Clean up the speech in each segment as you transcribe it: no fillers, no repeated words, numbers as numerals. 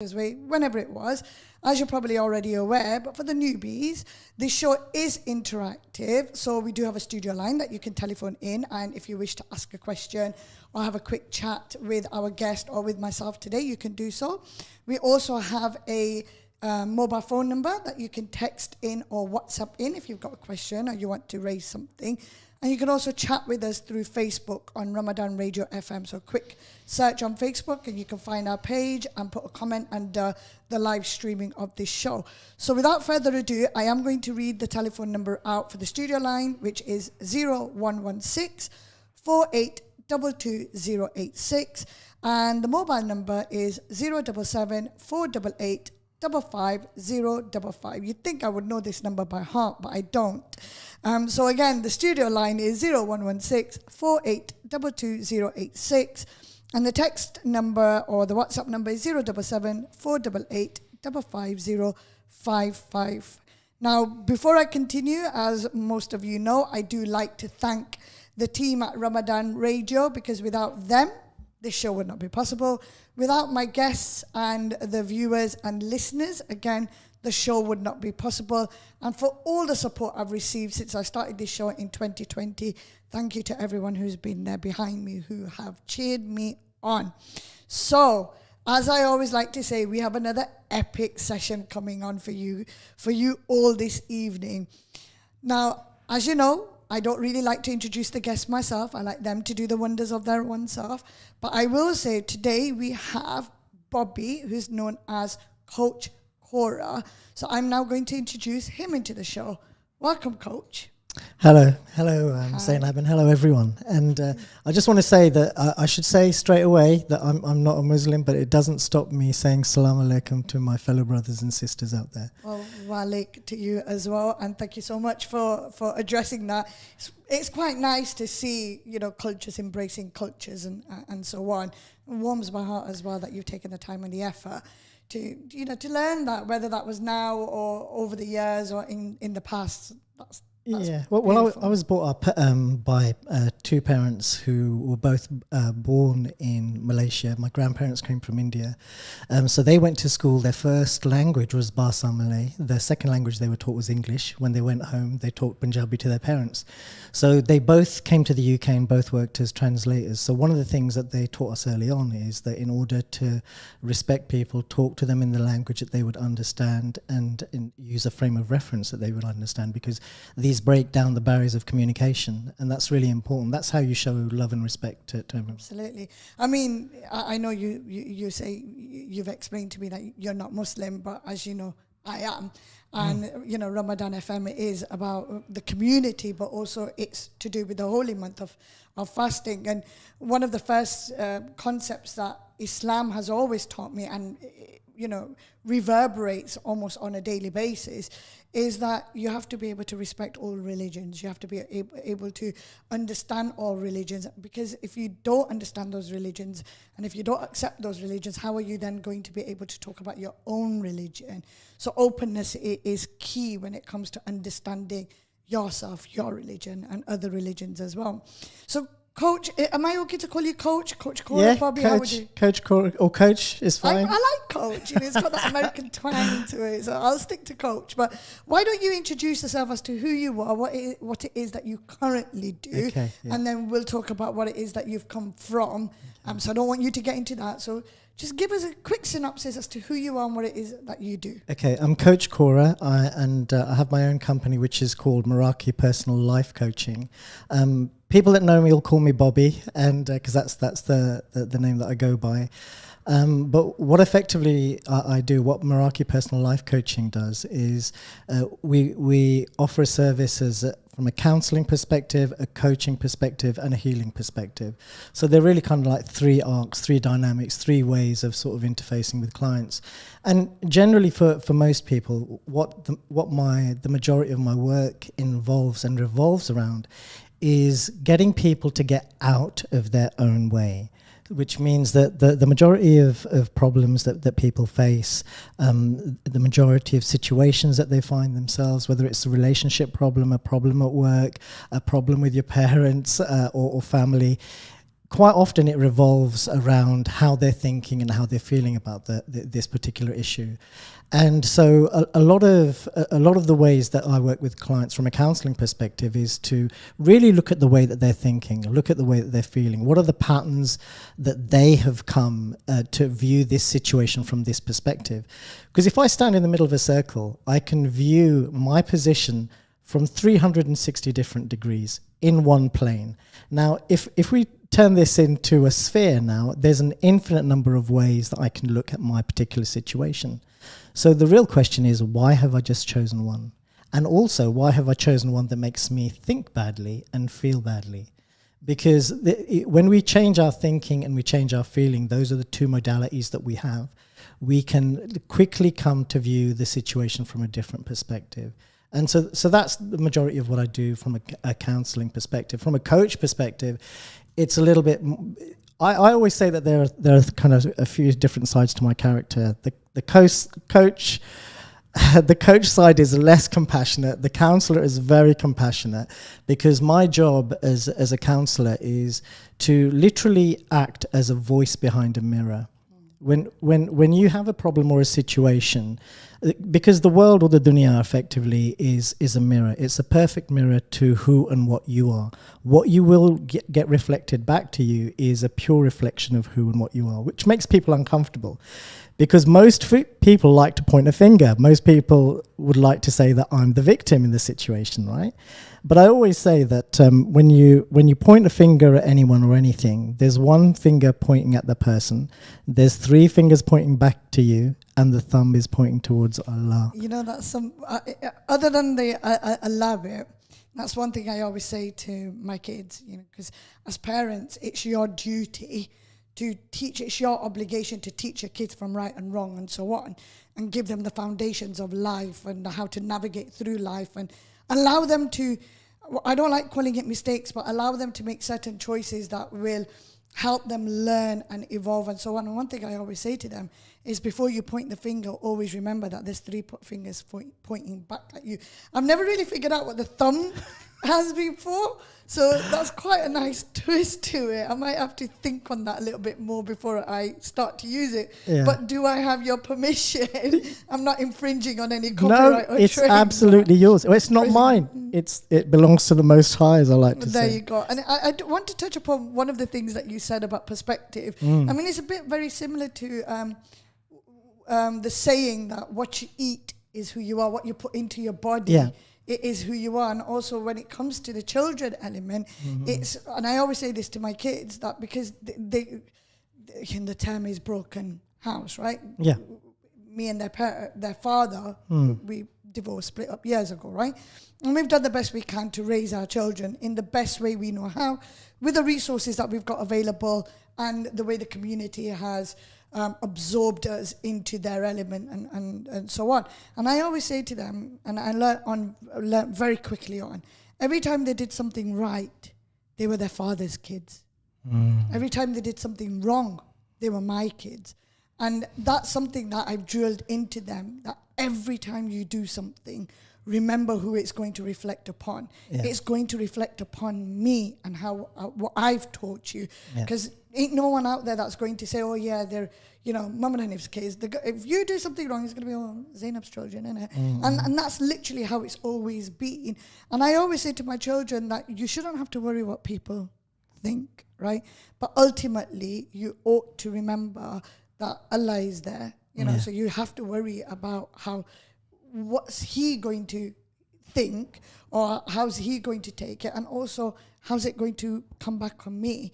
Way, whenever it was, as you're probably already aware. But for the newbies, this show is interactive. So we do have a studio line that you can telephone in. And if you wish to ask a question or have a quick chat with our guest or with myself today, you can do so. We also have a mobile phone number that you can text in or WhatsApp in if you've got a question or you want to raise something. And you can also chat with us through Facebook on Ramadan Radio FM. So quick search on Facebook and you can find our page and put a comment under the live streaming of this show. So without further ado, I am going to read the telephone number out for the studio line, which is 0116 4822 and the mobile number is 077 488 55055. You'd think I would know this number by heart, but I don't. So again, the studio line is 0116 4822 and the text number or the WhatsApp number is 077 488 55055. Now, before I continue, as most of you know, I do like to thank the team at Ramadan Radio, because without them, this show would not be possible. Without my guests and the viewers and listeners, again, the show would not be possible. And for all the support I've received since I started this show in 2020, thank you to everyone who's been there behind me, who have cheered me on. So, as I always like to say, we have another epic session coming on for you all this evening. Now, as you know, I don't really like to introduce the guests myself. I like them to do the wonders of their own self. But I will say today we have Bobby, who's known as Coach Kaura. So I'm now going to introduce him into the show. Welcome, Coach. Hello, Zainab, and hello everyone. And I just want to say that I should say straight away that I'm not a Muslim, but it doesn't stop me saying Salaam Alaikum to my fellow brothers and sisters out there. Well, Walik to you as well, and thank you so much for addressing that. It's quite nice to see, cultures embracing cultures and so on. It warms my heart as well that you've taken the time and the effort to learn that, whether that was now or over the years or in the past. That's Well, I was brought up by two parents who were both born in Malaysia. My grandparents came from India. So they went to school. Their first language was Bahasa Malay. Their second language they were taught was English. When they went home, they taught Punjabi to their parents. So they both came to the UK and both worked as translators. So one of the things that they taught us early on is that in order to respect people, talk to them in the language that they would understand and use a frame of reference that they would understand, because these break down the barriers of communication, and that's really important. That's how you show love and respect to everyone. Absolutely. I mean, I know you say you've explained to me that you're not Muslim, but as you know, I am. And, Ramadan FM is about the community, but also it's to do with the holy month of fasting. And one of the first concepts that Islam has always taught me and, reverberates almost on a daily basis is that you have to be able to respect all religions. You have to be able to understand all religions, because if you don't understand those religions and if you don't accept those religions, how are you then going to be able to talk about your own religion? So openness is key when it comes to understanding yourself, your religion, and other religions as well. So Coach, am I okay to call you Coach? Coach Kaura, yeah, Bobby, Coach, how would you? Coach Kaura, or Coach is fine. I like Coach. It's got that American twang to it, so I'll stick to Coach. But why don't you introduce yourself as to who you are, what it is that you currently do, and then we'll talk about what it is that you've come from. So I don't want you to get into that. So just give us a quick synopsis as to who you are and what it is that you do. Okay, I'm Coach Kaura, and I have my own company which is called Meraki Personal Life Coaching. People that know me will call me Bobby, and because that's the name that I go by. But what effectively I do, what Meraki Personal Life Coaching does, is we offer a service from a counselling perspective, a coaching perspective, and a healing perspective. So they're really kind of like three arcs, three dynamics, three ways of sort of interfacing with clients. And generally for most people, the majority of my work involves and revolves around is getting people to get out of their own way, which means that the majority of problems that people face, the majority of situations that they find themselves, whether it's a relationship problem, a problem at work, a problem with your parents or family, quite often it revolves around how they're thinking and how they're feeling about this particular issue. And so a lot of the ways that I work with clients from a counseling perspective is to really look at the way that they're thinking, look at the way that they're feeling. What are the patterns that they have come to view this situation from this perspective? Because if I stand in the middle of a circle, I can view my position from 360 different degrees in one plane. Now, if we turn this into a sphere now, there's an infinite number of ways that I can look at my particular situation. So the real question is, why have I just chosen one? And also, why have I chosen one that makes me think badly and feel badly? Because when we change our thinking and we change our feeling, those are the two modalities that we have. We can quickly come to view the situation from a different perspective. And so that's the majority of what I do from a counseling perspective. From a coach perspective, it's a little bit... I always say that there are kind of a few different sides to my character. The coach side is less compassionate. The counselor is very compassionate, because my job as a counselor is to literally act as a voice behind a mirror. When you have a problem or a situation, because the world, or the dunya effectively, is a mirror. It's a perfect mirror to who and what you are. What you will get reflected back to you is a pure reflection of who and what you are, which makes people uncomfortable. Because most people like to point a finger. Most people would like to say that I'm the victim in the situation, right? But I always say that when you point a finger at anyone or anything, there's one finger pointing at the person, there's three fingers pointing back to you, and the thumb is pointing towards Allah. You know, that's some other than the Allah bit. That's one thing I always say to my kids. You know, because as parents, it's your duty to teach. It's your obligation to teach your kids from right and wrong and so on, and give them the foundations of life and how to navigate through life, and allow them to, I don't like calling it mistakes, but allow them to make certain choices that will help them learn and evolve and so on. And one thing I always say to them is, before you point the finger, always remember that there's three fingers pointing back at you. I've never really figured out what the thumb has before, so that's quite a nice twist to it. I might have to think on that a little bit more before I start to use it. Yeah. But do I have your permission? I'm not infringing on any copyright or it's absolutely yours. Well, it's not mine. It belongs to the Most High, as I like to say. There you go. And I want to touch upon one of the things that you said about perspective. I mean, it's a bit very similar to the saying that what you eat is who you are, what you put into your body. Yeah. It is who you are. And also when it comes to the children element, it's, and I always say this to my kids, that because the term is broken house, right? Yeah. Me and their father, we divorced, split up years ago, right? And we've done the best we can to raise our children in the best way we know how, with the resources that we've got available and the way the community has absorbed us into their element and so on. And I always say to them, and I learned very quickly on, every time they did something right, they were their father's kids. Every time they did something wrong, they were my kids. And that's something that I've drilled into them, that every time you do something, remember who it's going to reflect upon. Yeah. It's going to reflect upon me and how what I've taught you. Because ain't no one out there that's going to say, oh yeah, they're, you know, Mum and Hanif's kids. If you do something wrong, it's going to be, oh, Zainab's children, innit? And that's literally how it's always been. And I always say to my children that you shouldn't have to worry what people think, right? But ultimately, you ought to remember that Allah is there, you know, so you have to worry about what's he going to think, or how's he going to take it, and also how's it going to come back on me.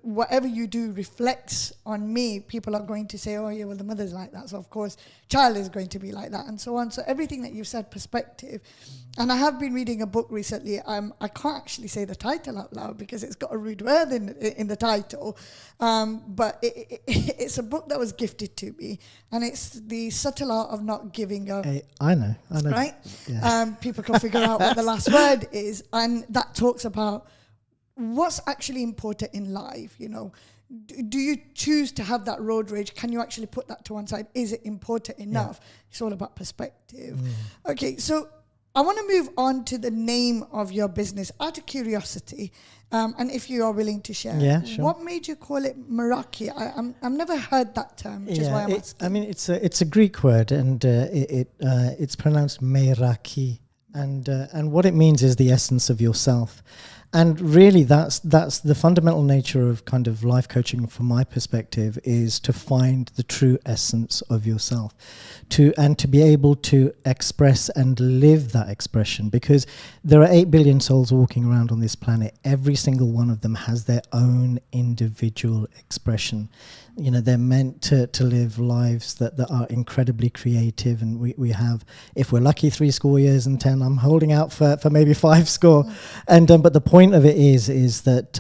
Whatever you do reflects on me. People are going to say, oh yeah, well the mother's like that, so of course child is going to be like that, and so on. So everything that you've said, perspective. And I have been reading a book recently. I can't actually say the title out loud because it's got a rude word in the title, but it's a book that was gifted to me, and it's The Subtle Art of Not Giving Up. I know right? People can figure out what the last word is, and that talks about what's actually important in life. You know, do you choose to have that road rage? Can you actually put that to one side? Is it important enough? It's all about perspective. Okay, so I want to move on to the name of your business out of curiosity, and if you are willing to share. Yeah, sure. What made you call it Meraki? I've never heard that term, which is why I'm asking. I mean, it's a Greek word, and it's pronounced Meraki, and what it means is the essence of yourself. And really, that's the fundamental nature of kind of life coaching, from my perspective, is to find the true essence of yourself, to be able to express and live that expression. Because there are 8 billion souls walking around on this planet. Every single one of them has their own individual expression. You know, they're meant to live lives that are incredibly creative, and we have, if we're lucky, 3 score years and 10. I'm holding out for maybe 5 score, and but the point of it is that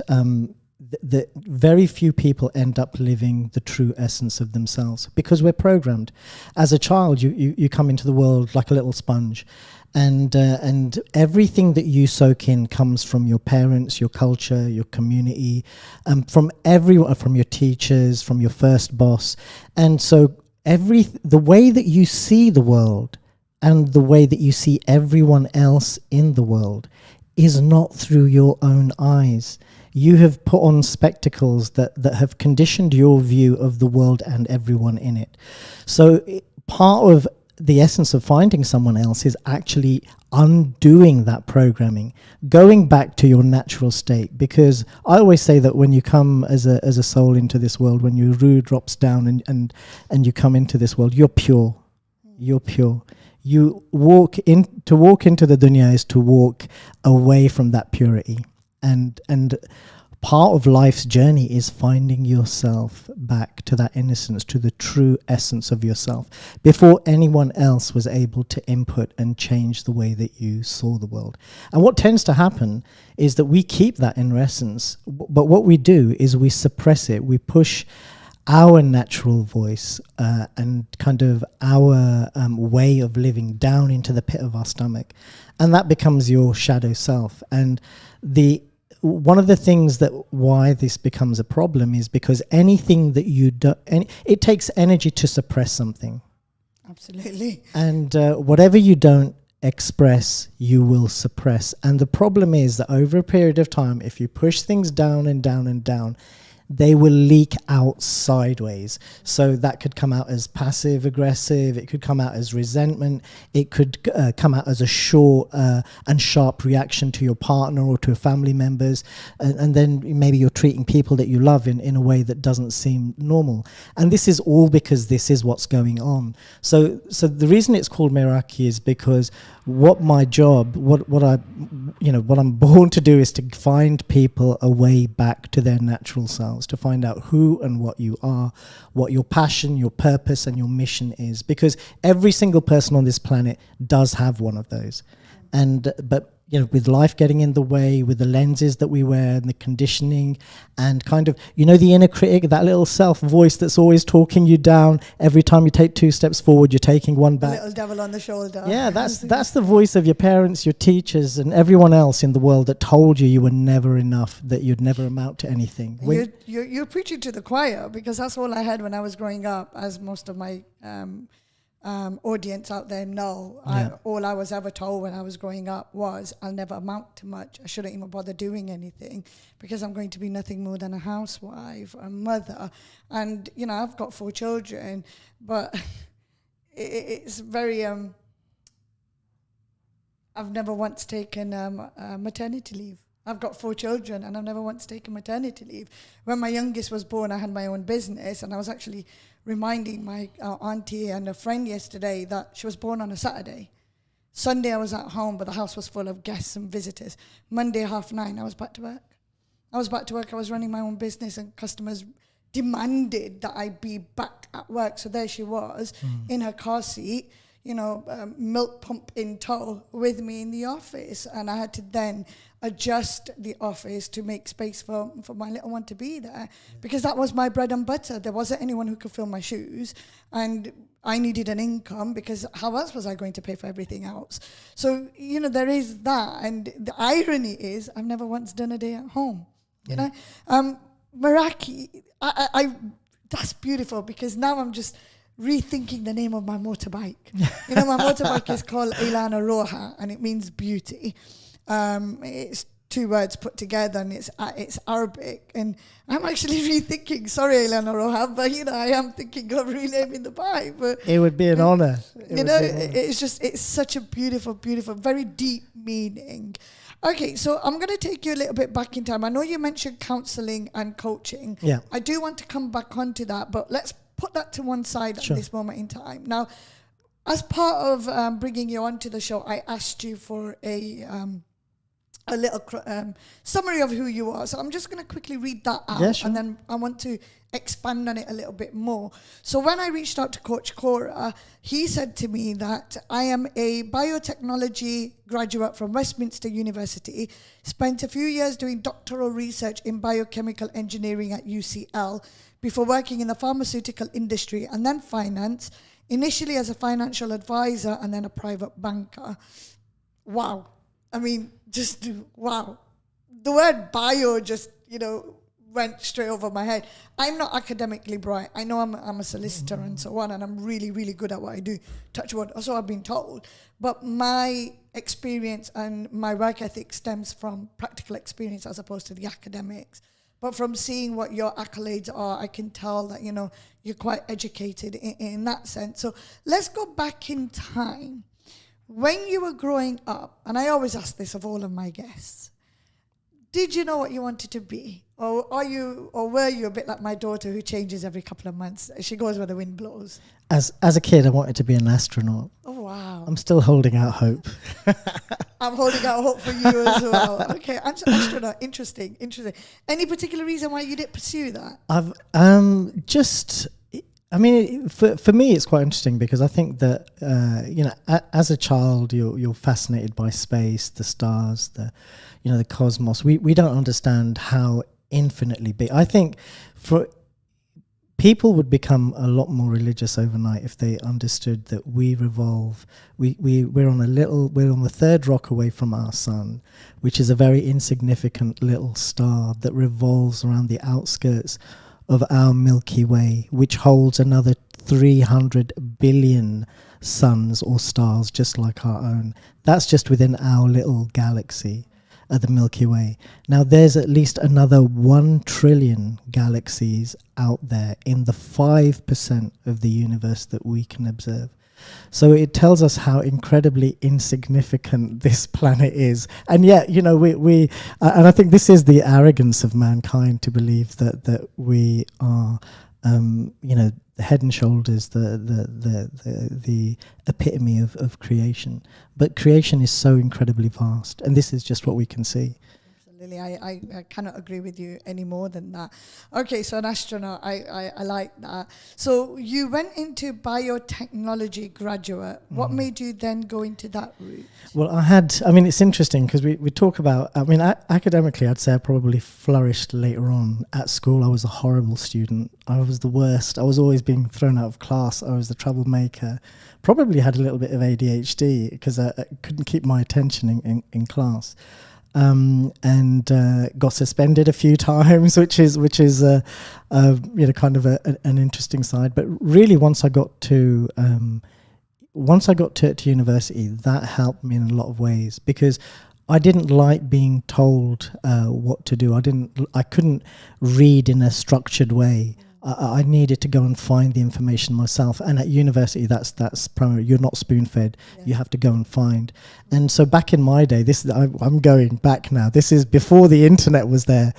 that very few people end up living the true essence of themselves, because we're programmed. As a child, you come into the world like a little sponge. And everything that you soak in comes from your parents, your culture, your community, from everyone, from your teachers, from your first boss. And so the way that you see the world and the way that you see everyone else in the world is not through your own eyes. You have put on spectacles that have conditioned your view of the world and everyone in it. So part of the essence of finding someone else is actually undoing that programming, going back to your natural state. Because I always say that when you come as a soul into this world, when your Ru drops down and you come into this world, you're pure. You're pure. You walk into the dunya is to walk away from that purity. And part of life's journey is finding yourself back to that innocence, to the true essence of yourself, before anyone else was able to input and change the way that you saw the world. And what tends to happen is that we keep that inner essence, but what we do is we suppress it. We push our natural voice and kind of our way of living down into the pit of our stomach. And that becomes your shadow self. And one of the things that why this becomes a problem is because anything that you do, it takes energy to suppress something. Absolutely. And whatever you don't express, you will suppress. And the problem is that over a period of time, if you push things down and down and down, they will leak out sideways. So that could come out as passive aggressive, it could come out as resentment, it could come out as a short and sharp reaction to your partner or to family members, and then maybe you're treating people that you love in a way that doesn't seem normal. And this is all because this is what's going on. So the reason it's called Meraki is because what my job, what I'm born to do is to find people a way back to their natural selves, to find out who and what you are, what your passion, your purpose, and your mission is. Because every single person on this planet does have one of those. But with life getting in the way, with the lenses that we wear and the conditioning and kind of, the inner critic, that little self voice that's always talking you down. Every time you take 2 steps forward, you're taking 1 back. The little devil on the shoulder. Yeah, that's the voice of your parents, your teachers, and everyone else in the world that told you were never enough, that you'd never amount to anything. You're preaching to the choir, because that's all I had when I was growing up, as most of my audience out there know. Yeah. All I was ever told when I was growing up was, I'll never amount to much. I shouldn't even bother doing anything, because I'm going to be nothing more than a housewife, a mother. And, I've got 4 children, but it's very... I've never once taken maternity leave. I've got 4 children and I've never once taken maternity leave. When my youngest was born, I had my own business, and I was actually reminding my auntie and a friend yesterday that she was born on a Saturday. Sunday I was at home, but the house was full of guests and visitors. Monday 9:30, I was back to work. I was running my own business, and customers demanded that I be back at work. So there she was in her car seat, milk pump in tow with me in the office. And I had to then adjust the office to make space for my little one to be there, because that was my bread and butter. There wasn't anyone who could fill my shoes, and I needed an income, because how else was I going to pay for everything else? So, there is that. And the irony is, I've never once done a day at home. Meraki, I that's beautiful, because now I'm just rethinking the name of my motorbike. You know, my motorbike is called Ilana Roja, and it means beauty. It's 2 words put together, and it's Arabic. And I'm actually rethinking. Sorry, Ilana Roja, but you know, I am thinking of renaming the bike. But it would be an honor. You know, it's such a beautiful, very deep meaning. Okay, so I'm going to take you a little bit back in time. I know you mentioned counseling and coaching. Yeah. I do want to come back onto that, but let's put that to one side at this moment in time. Now, as part of bringing you onto the show, I asked you for a little summary of who you are. So I'm just going to quickly read that out, and then I want to expand on it a little bit more. So when I reached out to Coach Kaura, he said to me that I am a biotechnology graduate from Westminster University, spent a few years doing doctoral research in biochemical engineering at UCL before working in the pharmaceutical industry and then finance, initially as a financial advisor and then a private banker. Wow. I mean, just wow. The word bio just, you know, went straight over my head. I'm not academically bright. I know I'm a solicitor and so on, and I'm really, really good at what I do. Touch wood, so I've been told. But my experience and my work ethic stems from practical experience as opposed to the academics. But from seeing what your accolades are, I can tell that, you know, you're quite educated in that sense. So let's go back in time. When you were growing up, and I always ask this of all of my guests, did you know what you wanted to be? Or were you a bit like my daughter who changes every couple of months? She goes where the wind blows. As a kid, I wanted to be an astronaut. Oh, wow. I'm still holding out hope. I'm holding out hope for you as well. Okay, astronaut, interesting. Any particular reason why you didn't pursue that? For me, it's quite interesting because I think that, as a child, you're fascinated by space, the stars, the cosmos. We don't understand how infinitely big. I think people would become a lot more religious overnight if they understood that we revolve. We're on the third rock away from our sun, which is a very insignificant little star that revolves around the outskirts of our Milky Way, which holds another 300 billion suns or stars just like our own. That's just within our little galaxy, the Milky Way. Now there's at least another 1 trillion galaxies out there in the 5% of the universe that we can observe. So it tells us how incredibly insignificant this planet is. And yet, you know, we and I think this is the arrogance of mankind to believe that we are, head and shoulders, the epitome of creation. But creation is so incredibly vast, and this is just what we can see. Absolutely, I cannot agree with you any more than that. Okay, so an astronaut, I like that. So you went into biotechnology graduate. What made you then go into that route? Well, it's interesting because we talk about, academically, I'd say I probably flourished later on. At school, I was a horrible student. I was the worst. I was always being thrown out of class. I was the troublemaker. Probably had a little bit of ADHD because I couldn't keep my attention in class. And got suspended a few times, which is kind of an interesting side. But really, once I got to university, that helped me in a lot of ways because I didn't like being told what to do. I couldn't read in a structured way. I needed to go and find the information myself. And at university, that's primary. You're not spoon-fed. Yeah. You have to go and find. And so back in my day, I'm going back now. This is before the internet was there.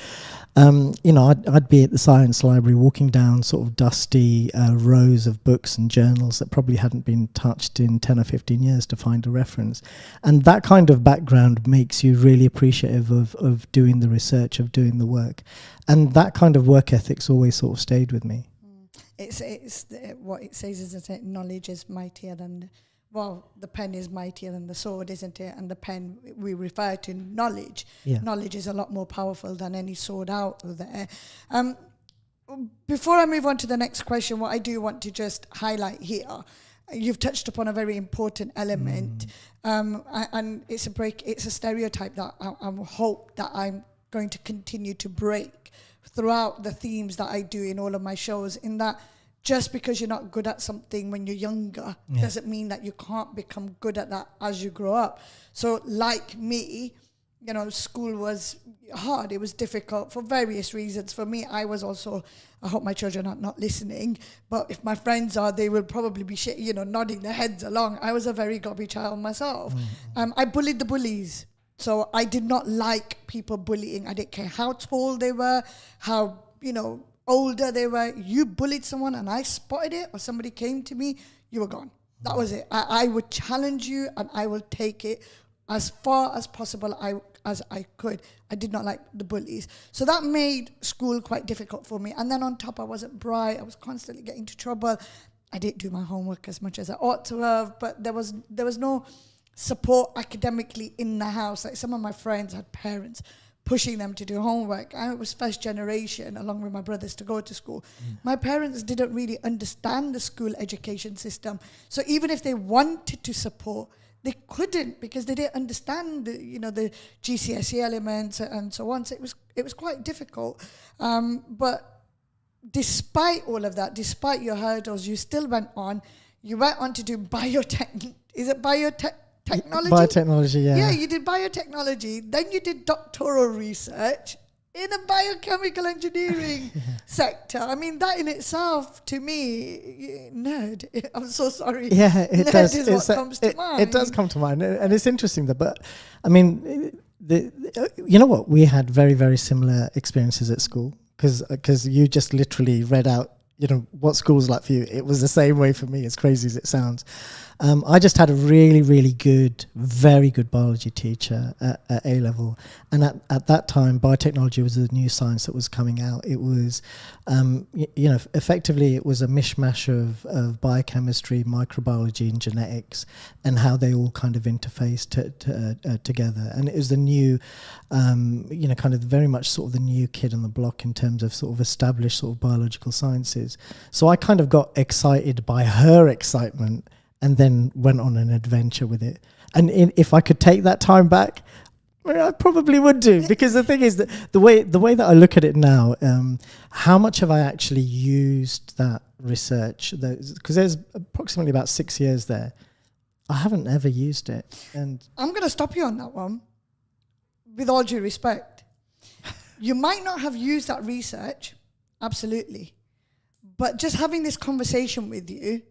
I'd be at the science library walking down sort of dusty rows of books and journals that probably hadn't been touched in 10 or 15 years to find a reference. And that kind of background makes you really appreciative of doing the research, of doing the work. And that kind of work ethic's always sort of stayed with me. It's what it says is that knowledge is mightier than... Well, the pen is mightier than the sword, isn't it? And the pen, we refer to knowledge. Yeah. Knowledge is a lot more powerful than any sword out there. Before I move on to the next question, what I do want to just highlight here, you've touched upon a very important element, and it's a stereotype that I hope that I'm going to continue to break throughout the themes that I do in all of my shows, in that just because you're not good at something when you're younger doesn't mean that you can't become good at that as you grow up. So like me, you know, school was hard. It was difficult for various reasons. For me, I was also, I hope my children are not listening, but if my friends are, they will probably be, nodding their heads along. I was a very gobby child myself. I bullied the bullies. So I did not like people bullying. I didn't care how tall they were, how, older they were. You bullied someone and I spotted it, or somebody came to me, you were gone. That was it. I would challenge you and I will take it as far as possible as I could. I did not like the bullies. So that made school quite difficult for me. And then on top, I wasn't bright. I was constantly getting into trouble. I didn't do my homework as much as I ought to have, but there was no support academically in the house. Like some of my friends had parents pushing them to do homework. I was first generation, along with my brothers, to go to school. My parents didn't really understand the school education system. So even if they wanted to support, they couldn't, because they didn't understand the GCSE elements and so on. So it was quite difficult. But despite all of that, despite your hurdles, you still went on. You went on to do biotech. Is it biotech? Technology? Biotechnology, yeah. Yeah, you did biotechnology. Then you did doctoral research in a biochemical engineering sector. I mean, that in itself, to me, nerd. I'm so sorry. Yeah, it nerd does. Is what comes to mind. It does come to mind, and it's interesting that. But I mean, you know what? We had very, very similar experiences at school, because you just literally read out, what school was like for you. It was the same way for me, as crazy as it sounds. I just had a really, really good, very good biology teacher at A level. And at that time, biotechnology was a new science that was coming out. It was, effectively it was a mishmash of biochemistry, microbiology and genetics, and how they all kind of interfaced together. And it was the new, kind of very much sort of the new kid on the block in terms of sort of established sort of biological sciences. So I kind of got excited by her excitement, and then went on an adventure with it. And if I could take that time back, I probably would do. Because the thing is that the way that I look at it now, how much have I actually used that research? Because there's approximately about 6 years there. I haven't ever used it. And I'm going to stop you on that one, with all due respect. You might not have used that research, absolutely. But just having this conversation with you,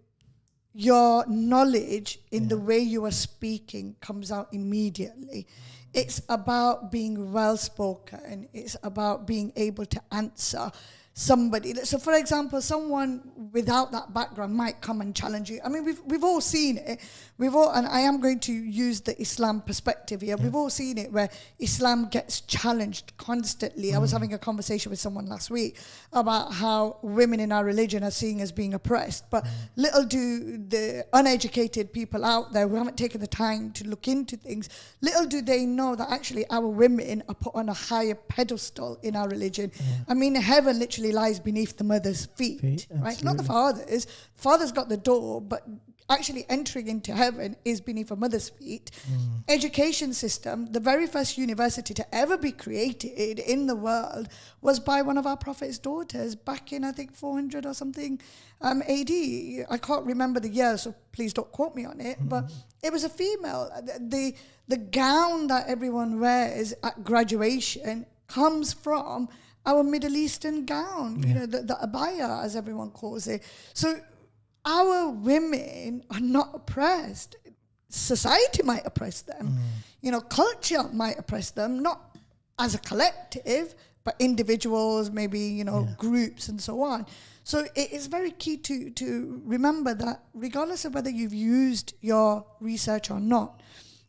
your knowledge in the way you are speaking comes out immediately. It's about being well-spoken. It's about being able to answer somebody. So, for example, someone without that background might come and challenge you. I mean, we've all seen it. And I am going to use the Islam perspective here. We've all seen it where Islam gets challenged constantly. I was having a conversation with someone last week about how women in our religion are seen as being oppressed. But little do the uneducated people out there who haven't taken the time to look into things, little do they know that actually our women are put on a higher pedestal in our religion. I mean, heaven literally lies beneath the mother's feet, right? Not the father's. Father's got the door, but actually entering into heaven is beneath a mother's feet. Education system, the very first university to ever be created in the world was by one of our prophet's daughters back in, I think, 400 or something AD. I can't remember the year, so please don't quote me on it, but it was a female. The gown that everyone wears at graduation comes from our Middle Eastern gown, the abaya, as everyone calls it. So our women are not oppressed. Society might oppress them. Culture might oppress them, not as a collective, but individuals, maybe, groups and so on. So it is very key to remember that regardless of whether you've used your research or not,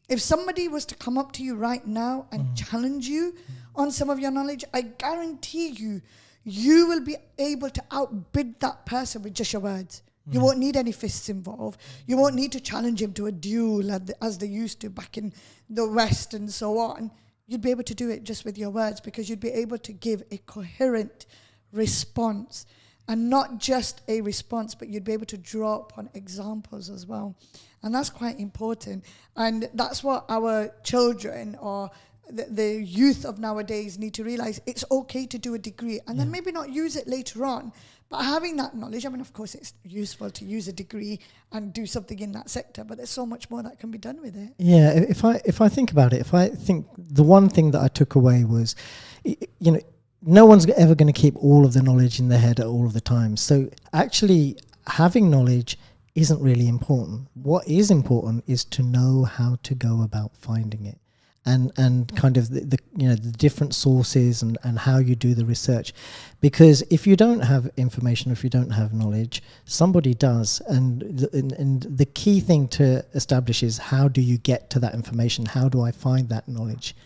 if somebody was to come up to you right now and challenge you on some of your knowledge, I guarantee you will be able to outbid that person with just your words. You won't need any fists involved. You won't need to challenge him to a duel as they used to back in the West and so on. You'd be able to do it just with your words, because you'd be able to give a coherent response, and not just a response, but you'd be able to draw upon examples as well. And that's quite important. And that's what our children or the youth of nowadays need to realize. It's okay to do a degree and then maybe not use it later on, But having that knowledge, I mean, of course, it's useful to use a degree and do something in that sector, but there's so much more that can be done with it. Yeah, if I think about it, if I think the one thing that I took away was, you know, no one's ever going to keep all of the knowledge in their head at all of the time. So actually having knowledge isn't really important. What is important is to know how to go about finding it. And kind of the you know, the different sources and how you do the research, because if you don't have information, if you don't have knowledge, somebody does, and the key thing to establish is, how do you get to that information? How do I find that knowledge?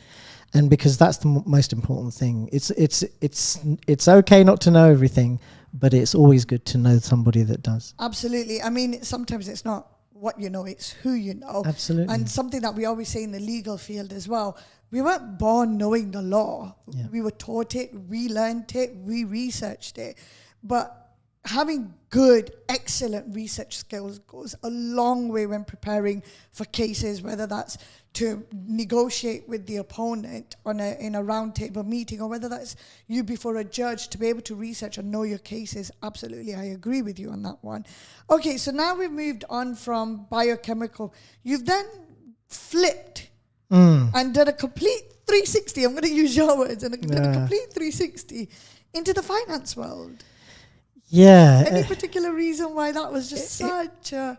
And because that's the most important thing. It's okay not to know everything, but it's always good to know somebody that does. Absolutely. I mean, sometimes it's not what you know, it's who you know. Absolutely. And something that we always say in the legal field as well, we weren't born knowing the law. Yeah. We were taught it, we learned it, we researched it. But having good, excellent research skills goes a long way when preparing for cases, whether that's to negotiate with the opponent in a round table meeting, or whether that's you before a judge, to be able to research and know your cases. Absolutely, I agree with you on that one. Okay, so now we've moved on from biochemical. You've then flipped and done a complete 360. I'm going to use your words, and done a complete 360 into the finance world. Yeah. Any particular reason why that was just such a...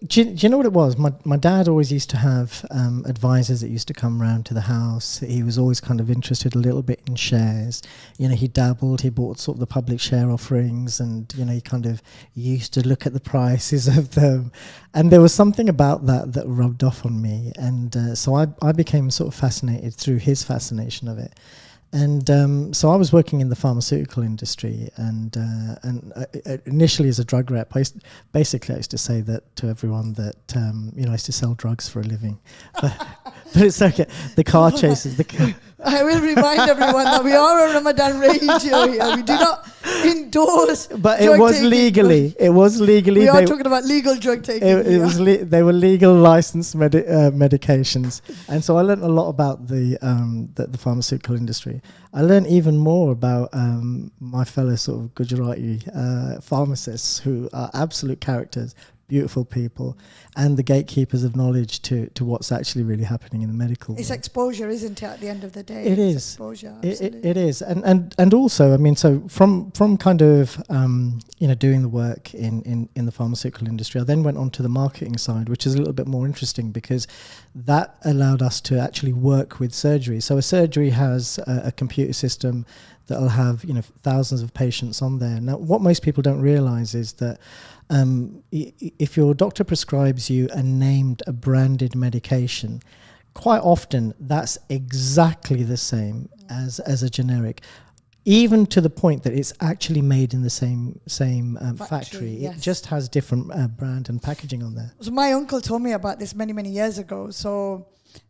Do you know what it was? My dad always used to have advisors that used to come round to the house. He was always kind of interested a little bit in shares. You know, he dabbled, he bought sort of the public share offerings, and, you know, he kind of used to look at the prices of them. And there was something about that rubbed off on me. And so I became sort of fascinated through his fascination of it. And so I was working in the pharmaceutical industry, and initially as a drug rep, I used to say that to everyone that you know, I used to sell drugs for a living, but it's okay. The car chases. I will remind everyone that we are a Ramadan radio here. We do not endorse. But it was legally. It was legally. We are talking about legal drug taking. They were legal licensed medications, and so I learned a lot about the pharmaceutical industry. I learned even more about my fellow sort of Gujarati pharmacists, who are absolute characters, beautiful people, and the gatekeepers of knowledge to what's actually really happening in the medical world. It's exposure, isn't it, at the end of the day? It is. Exposure, it is. And also, I mean, so from kind of, you know, doing the work in the pharmaceutical industry, I then went on to the marketing side, which is a little bit more interesting, because that allowed us to actually work with surgery. So a surgery has a computer system that'll have, you know, thousands of patients on there. Now, what most people don't realize is that if your doctor prescribes you a branded medication, quite often that's exactly the same as a generic, even to the point that it's actually made in the same factory. Yes. It just has different brand and packaging on there. So my uncle told me about this many, many years ago. So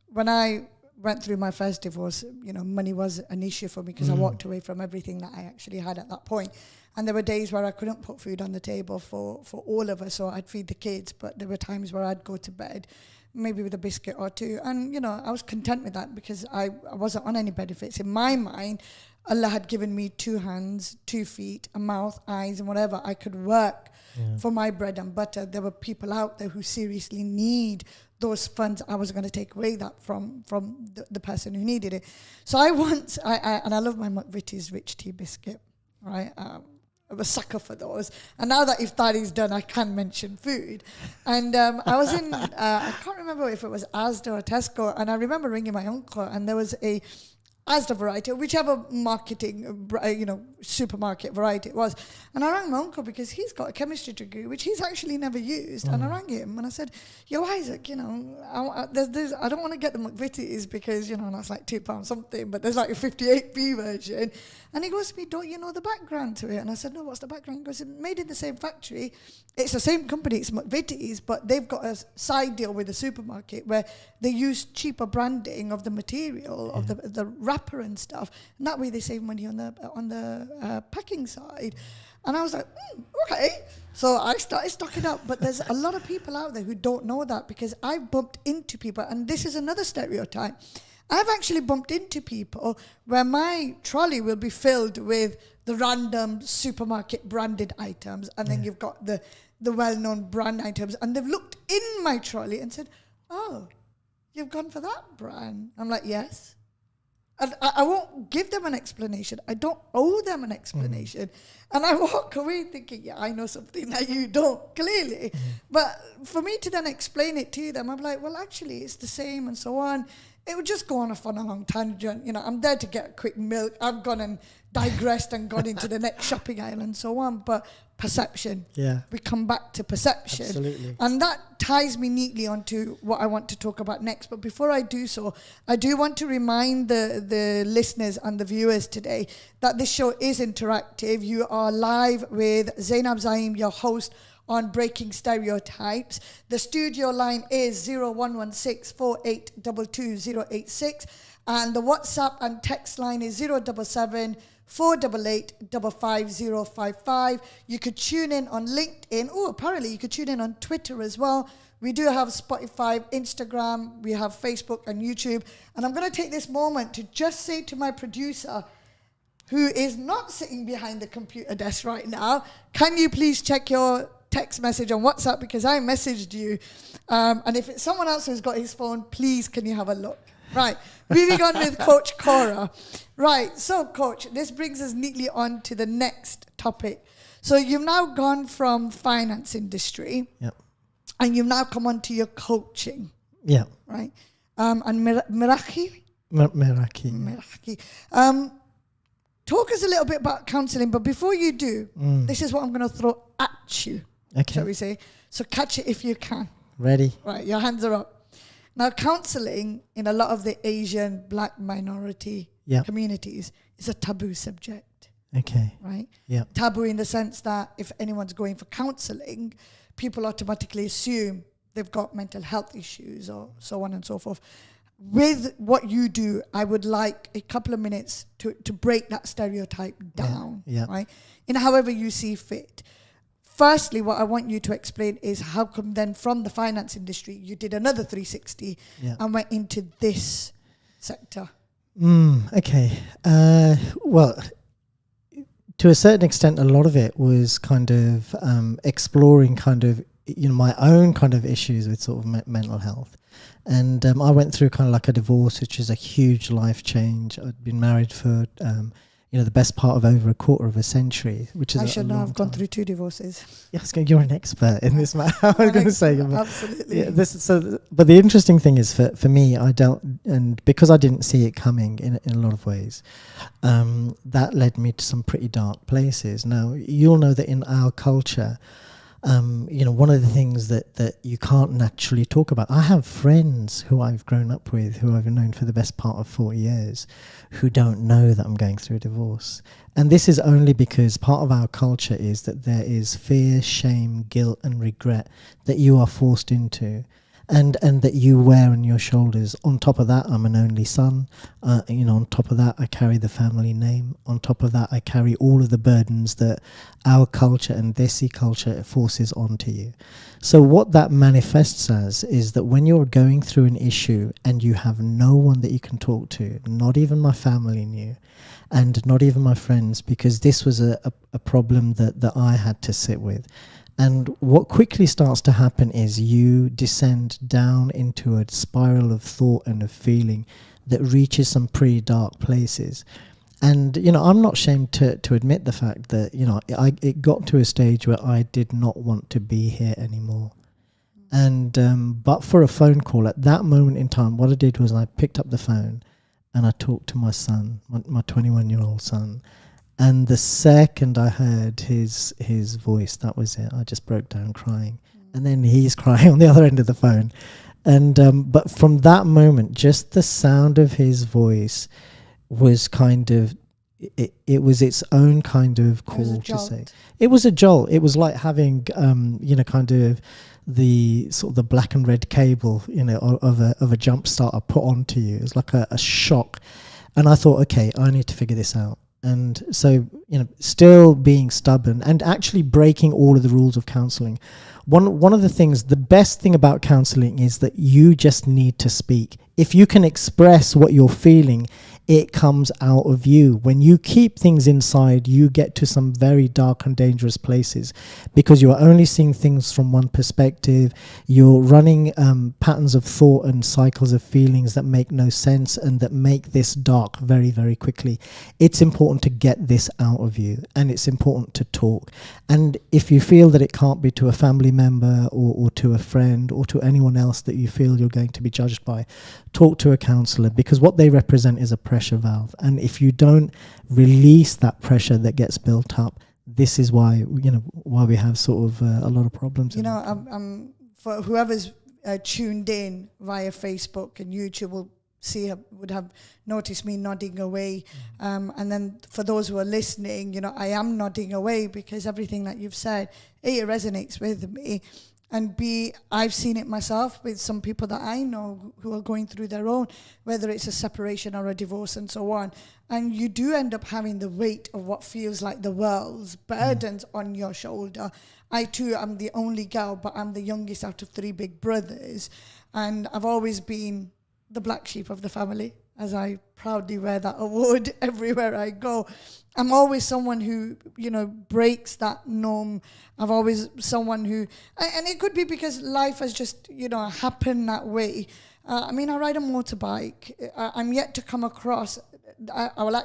when I went through my first divorce, you know, money was an issue for me, because I walked away from everything that I actually had at that point. And there were days where I couldn't put food on the table for all of us, so I'd feed the kids, but there were times where I'd go to bed, maybe with a biscuit or two. And, you know, I was content with that, because I wasn't on any benefits. In my mind, Allah had given me 2 hands, 2 feet, a mouth, eyes, and whatever. I could work for my bread and butter. There were people out there who seriously need those funds. I was going to take away that from the person who needed it. So I love my McVitie's rich tea biscuit, right? I'm a sucker for those. And now that iftar is done, I can mention food. And I was in, I can't remember if it was Asda or Tesco, and I remember ringing my uncle, and there was a Asda variety, whichever marketing, supermarket variety it was. And I rang my uncle, because he's got a chemistry degree, which he's actually never used. And I rang him and I said, yo, Isaac, you know, I don't want to get the McVitie's, because, you know, that's like £2 something, but there's like a 58p version. And he goes to me, don't you know the background to it? And I said, no, what's the background? He goes, it's made in the same factory. It's the same company, it's McVitie's, but they've got a side deal with the supermarket where they use cheaper branding of the material, of the wrapper and stuff. And that way they save money on the packing side. And I was like, okay. So I started stocking up. But there's a lot of people out there who don't know that, because I've bumped into people, and this is another stereotype. I've actually bumped into people where my trolley will be filled with the random supermarket branded items, and then you've got the well-known brand items, and they've looked in my trolley and said, "Oh, you've gone for that brand?" I'm like, "Yes." And I won't give them an explanation. I don't owe them an explanation. And I walk away thinking, yeah, I know something that you don't, clearly. But for me to then explain it to them, I'm like, well, actually, it's the same and so on. It would just go on a long tangent. You know, I'm there to get a quick milk. I've gone and digressed and gone into the next shopping aisle and so on. But perception. Yeah. We come back to perception. Absolutely. And that ties me neatly onto what I want to talk about next. But before I do so, I do want to remind the listeners and the viewers today that this show is interactive. You are live with Zainab Zaeem, your host on Breaking Stereotypes. The studio line is 0116 4822 086, and the WhatsApp and text line is 077 488 55055. You could tune in on LinkedIn. Oh, apparently you could tune in on Twitter as well. We do have Spotify, Instagram, we have Facebook and YouTube. And I'm going to take this moment to just say to my producer, who is not sitting behind the computer desk right now, can you please check your text message on WhatsApp, because I messaged you. And if it's someone else who's got his phone, please can you have a look? Right, moving on with Coach Kaura. Right, so Coach, this brings us neatly on to the next topic. So you've now gone from finance industry, and you've now come on to your coaching. Yeah. Right, and Meraki. Talk us a little bit about counselling, but before you do, this is what I'm going to throw at you, shall we say. So catch it if you can. Ready. Right, your hands are up. Now, counselling in a lot of the Asian black minority communities is a taboo subject. Okay. Right? Yeah. Taboo in the sense that if anyone's going for counselling, people automatically assume they've got mental health issues or so on and so forth. With what you do, I would like a couple of minutes to break that stereotype down, right? In however you see fit. Firstly, what I want you to explain is how come then from the finance industry you did another 360 and went into this sector? Okay. Well, to a certain extent, a lot of it was kind of exploring kind of, my own kind of issues with sort of mental health. And I went through kind of like a divorce, which is a huge life change. I'd been married for, the best part of over a quarter of a century, which is I should know. I've gone time. through 2 divorces. Yes, you're an expert in this matter. I was going to say, absolutely. Yeah, but the interesting thing is, for me, I don't, and because I didn't see it coming in a lot of ways, that led me to some pretty dark places. Now, you'll know that in our culture, one of the things that you can't naturally talk about. I have friends who I've grown up with, who I've known for the best part of 40 years, who don't know that I'm going through a divorce. And this is only because part of our culture is that there is fear, shame, guilt and regret that you are forced into. And that you wear on your shoulders. On top of that, I'm an only son. On top of that, I carry the family name. On top of that, I carry all of the burdens that our culture and Desi culture forces onto you. So what that manifests as is that when you're going through an issue and you have no one that you can talk to, not even my family knew, and not even my friends, because this was a problem that I had to sit with. And what quickly starts to happen is you descend down into a spiral of thought and of feeling that reaches some pretty dark places. And, I'm not ashamed to admit the fact that, it got to a stage where I did not want to be here anymore. And, but for a phone call at that moment in time, what I did was I picked up the phone and I talked to my son, my 21-year-old son. And the second I heard his voice, that was it. I just broke down crying. And then he's crying on the other end of the phone. And but from that moment, just the sound of his voice was kind of, it was its own kind of call to say. It was a jolt. It was like having, kind of the sort of the black and red cable, of a jump starter put onto you. It was like a shock. And I thought, okay, I need to figure this out. And so, still being stubborn and actually breaking all of the rules of counselling. one of the things, the best thing about counseling is that you just need to speak. If you can express what you're feeling, it comes out of you. When you keep things inside, you get to some very dark and dangerous places because you're only seeing things from one perspective. You're running patterns of thought and cycles of feelings that make no sense and that make this dark very, very quickly. It's important to get this out of you, and it's important to talk. And if you feel that it can't be to a family member or to a friend or to anyone else that you feel you're going to be judged by, talk to a counsellor, because what they represent is a pressure valve. And if you don't release that pressure that gets built up, this is why, why we have sort of a lot of problems. For whoever's tuned in via Facebook and YouTube would have noticed me nodding away. And then for those who are listening, I am nodding away because everything that you've said, A, it resonates with me, and B, I've seen it myself with some people that I know who are going through their own, whether it's a separation or a divorce and so on. And you do end up having the weight of what feels like the world's burdens on your shoulder. I too am the only girl, but I'm the youngest out of 3 big brothers. And I've always been the black sheep of the family, as I proudly wear that award everywhere I go. I'm always someone who, breaks that norm. I'm always someone who, and it could be because life has just, happened that way. I ride a motorbike. I'm yet to come across, I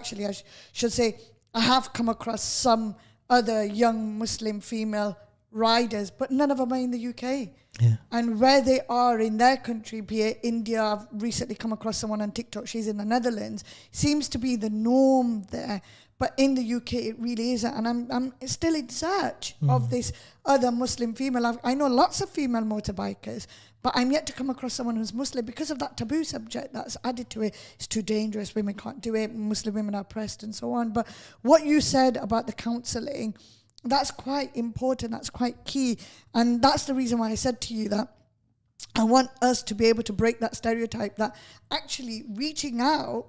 should say, I have come across some other young Muslim female riders, but none of them are in the UK. Yeah. And where they are in their country, be it India, I've recently come across someone on TikTok, she's in the Netherlands, seems to be the norm there. But in the UK, it really isn't. And I'm still in search of this other Muslim female. I know lots of female motorbikers, but I'm yet to come across someone who's Muslim because of that taboo subject that's added to it. It's too dangerous. Women can't do it. Muslim women are oppressed and so on. But what you said about the counselling, that's quite important. That's quite key. And that's the reason why I said to you that I want us to be able to break that stereotype that actually reaching out,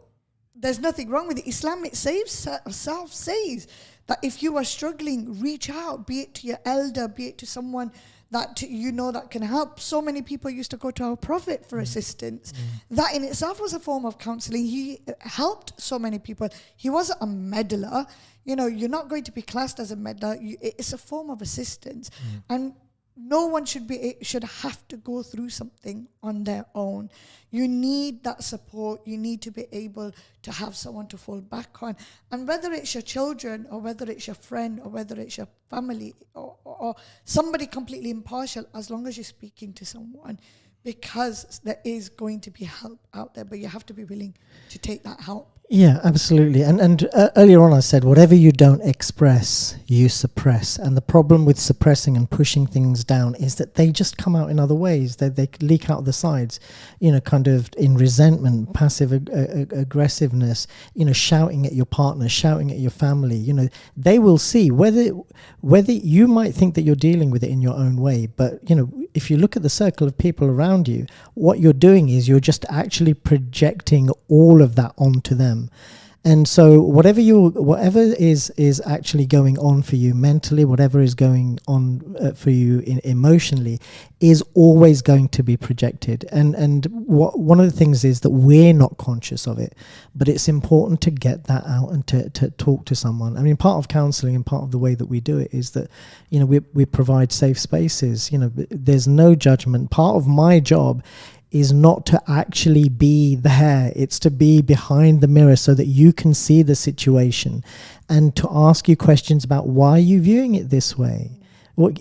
there's nothing wrong with it. Islam itself says that if you are struggling, reach out, be it to your elder, be it to someone that that can help. So many people used to go to our Prophet for assistance. That in itself was a form of counseling. He helped so many people. He wasn't a meddler. You're not going to be classed as a meddler. It's a form of assistance. And no one should have to go through something on their own. You need that support. You need to be able to have someone to fall back on. And whether it's your children or whether it's your friend or whether it's your family or somebody completely impartial, as long as you're speaking to someone, because there is going to be help out there, but you have to be willing to take that help. Yeah, absolutely. And earlier on I said, whatever you don't express, you suppress. And the problem with suppressing and pushing things down is that they just come out in other ways. They leak out the sides, kind of in resentment, passive aggressiveness, shouting at your partner, shouting at your family. They will see whether you might think that you're dealing with it in your own way. But, if you look at the circle of people around you, what you're doing is you're just actually projecting all of that onto them. And so whatever is actually going on for you mentally, whatever is going on for you emotionally, is always going to be projected. And one of the things is that we're not conscious of it, but it's important to get that out and to talk to someone. Part of counselling and part of the way that we do it is that, we provide safe spaces. There's no judgment. Part of my job is not to actually be there. It's to be behind the mirror so that you can see the situation and to ask you questions about why are you viewing it this way?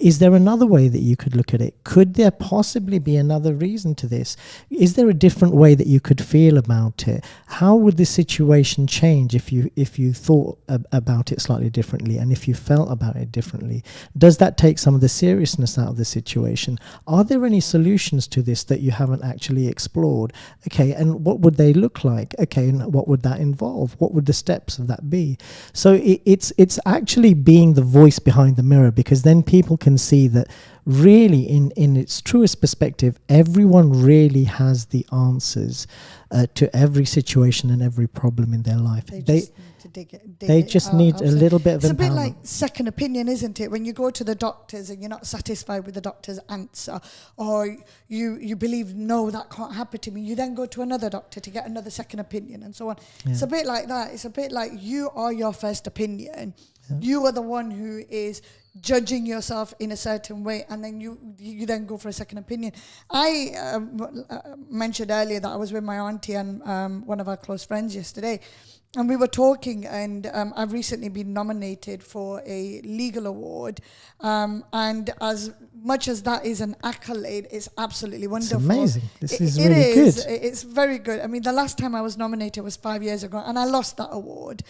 Is there another way that you could look at it? Could there possibly be another reason to this? Is there a different way that you could feel about it? How would the situation change if you thought about it slightly differently and if you felt about it differently? Does that take some of the seriousness out of the situation? Are there any solutions to this that you haven't actually explored? Okay, and what would they look like? Okay, and what would that involve? What would the steps of that be? So it's actually being the voice behind the mirror, because then people people can see that really in its truest perspective, everyone really has the answers to every situation and every problem in their life. They just need a little bit of empowerment. It's a bit like second opinion, isn't it? When you go to the doctors and you're not satisfied with the doctor's answer, or you believe, no, that can't happen to me, you then go to another doctor to get another second opinion and so on. Yeah. It's a bit like that. It's a bit like you are your first opinion. Yeah. You are the one who is judging yourself in a certain way, and then you then go for a second opinion. I mentioned earlier that I was with my auntie and one of our close friends yesterday, and we were talking, and I've recently been nominated for a legal award, and as much as that is an accolade, it's absolutely wonderful. It's amazing. This is really good. It's very good. I mean, the last time I was nominated was 5 years ago, and I lost that award.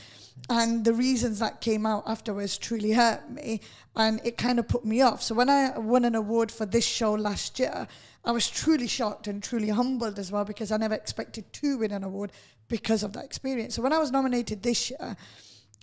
And the reasons that came out afterwards truly hurt me, and it kind of put me off. So when I won an award for this show last year, I was truly shocked and truly humbled as well, because I never expected to win an award because of that experience. So when I was nominated this year,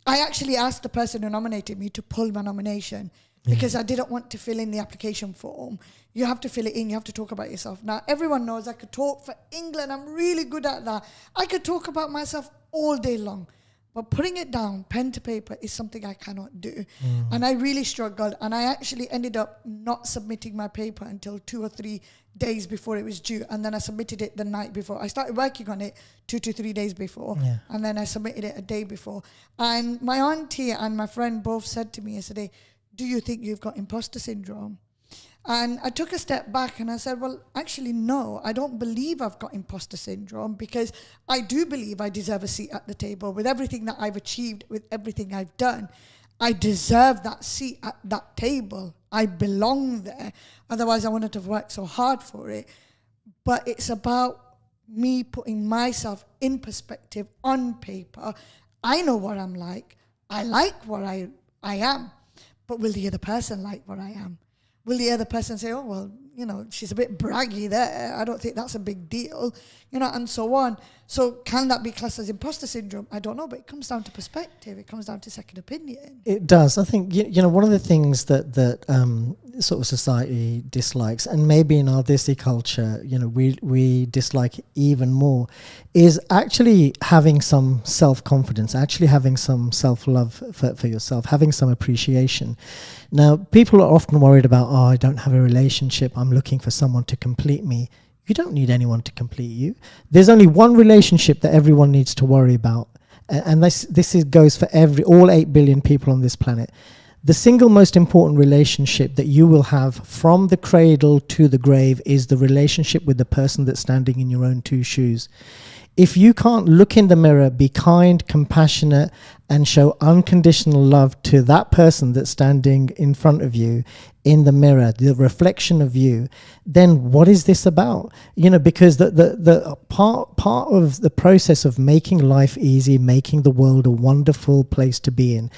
I actually asked the person who nominated me to pull my nomination, because I didn't want to fill in the application form. You have to fill it in. You have to talk about yourself. Now, everyone knows I could talk for England. I'm really good at that. I could talk about myself all day long. But putting it down, pen to paper, is something I cannot do. And I really struggled. And I actually ended up not submitting my paper until 2 or 3 days before it was due. And then I submitted it the night before. I started working on it 2 to 3 days before. Yeah. And then I submitted it a day before. And my auntie and my friend both said to me yesterday, do you think you've got imposter syndrome? And I took a step back and I said, well, actually, no, I don't believe I've got imposter syndrome, because I do believe I deserve a seat at the table with everything that I've achieved, with everything I've done. I deserve that seat at that table. I belong there. Otherwise, I wouldn't have worked so hard for it. But it's about me putting myself in perspective on paper. I know what I'm like. I like what I am. But will the other person like what I am? Will the other person say, oh, well, you know, she's a bit braggy there. I don't think that's a big deal, you know, and so on. So can that be classed as imposter syndrome? I don't know, but it comes down to perspective. It comes down to second opinion. It does. I think, you know, one of the things that sort of society dislikes, and maybe in our Desi culture, you know, we dislike even more, is actually having some self-confidence, actually having some self-love for yourself, having some appreciation. Now, people are often worried about, oh, I don't have a relationship, I'm looking for someone to complete me. You don't need anyone to complete you. There's only one relationship that everyone needs to worry about, and this goes for all 8 billion people on this planet. The single most important relationship that you will have from the cradle to the grave is the relationship with the person that's standing in your own 2 shoes. If you can't look in the mirror, be kind, compassionate, and show unconditional love to that person that's standing in front of you in the mirror, the reflection of you, then what is this about? You know, because the part of the process of making life easy, making the world a wonderful place to be in,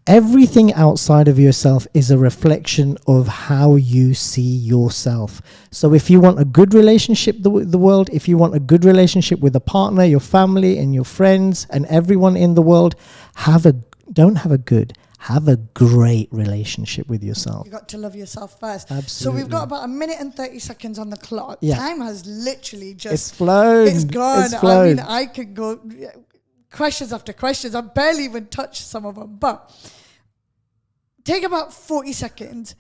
everything outside of yourself is a reflection of how you see yourself. So if you want a good relationship with the world, if you want a good relationship with a partner, your family and your friends and everyone in the world, have a great relationship with yourself. You've got to love yourself first. Absolutely. So we've got about 1 minute and 30 seconds on the clock. Yeah. Time has literally just... It's flown. It's gone. It's flown. I mean, I could go questions after questions. I barely even touched some of them. But take about 40 seconds.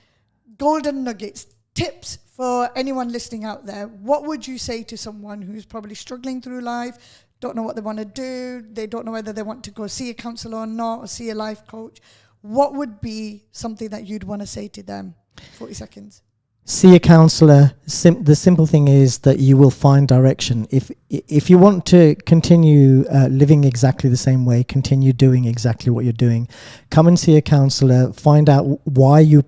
Golden nuggets, tips for anyone listening out there. What would you say to someone who's probably struggling through life, don't know what they want to do, they don't know whether they want to go see a counsellor or not, or see a life coach? What would be something that you'd want to say to them? 40 seconds. See a counsellor. The simple thing is that you will find direction. If you want to continue living exactly the same way, continue doing exactly what you're doing, come and see a counsellor. Find out why you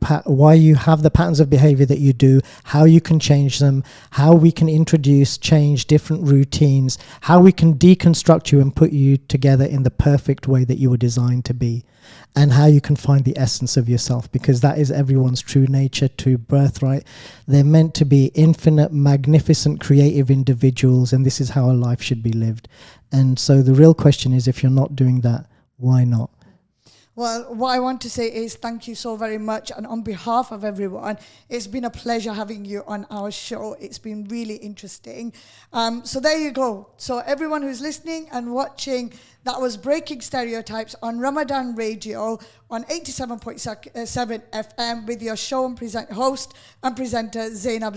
have the patterns of behaviour that you do, how you can change them, how we can change different routines, how we can deconstruct you and put you together in the perfect way that you were designed to be, and how you can find the essence of yourself, because that is everyone's true nature, true birthright. They're meant to be infinite, magnificent, creative individuals, and this is how a life should be lived. And so the real question is, if you're not doing that, why not? Well, what I want to say is thank you so very much. And on behalf of everyone, it's been a pleasure having you on our show. It's been really interesting. So there you go. So everyone who's listening and watching, that was Breaking Stereotypes on Ramadan Radio on 87.7 FM with your show and host and presenter, Zainab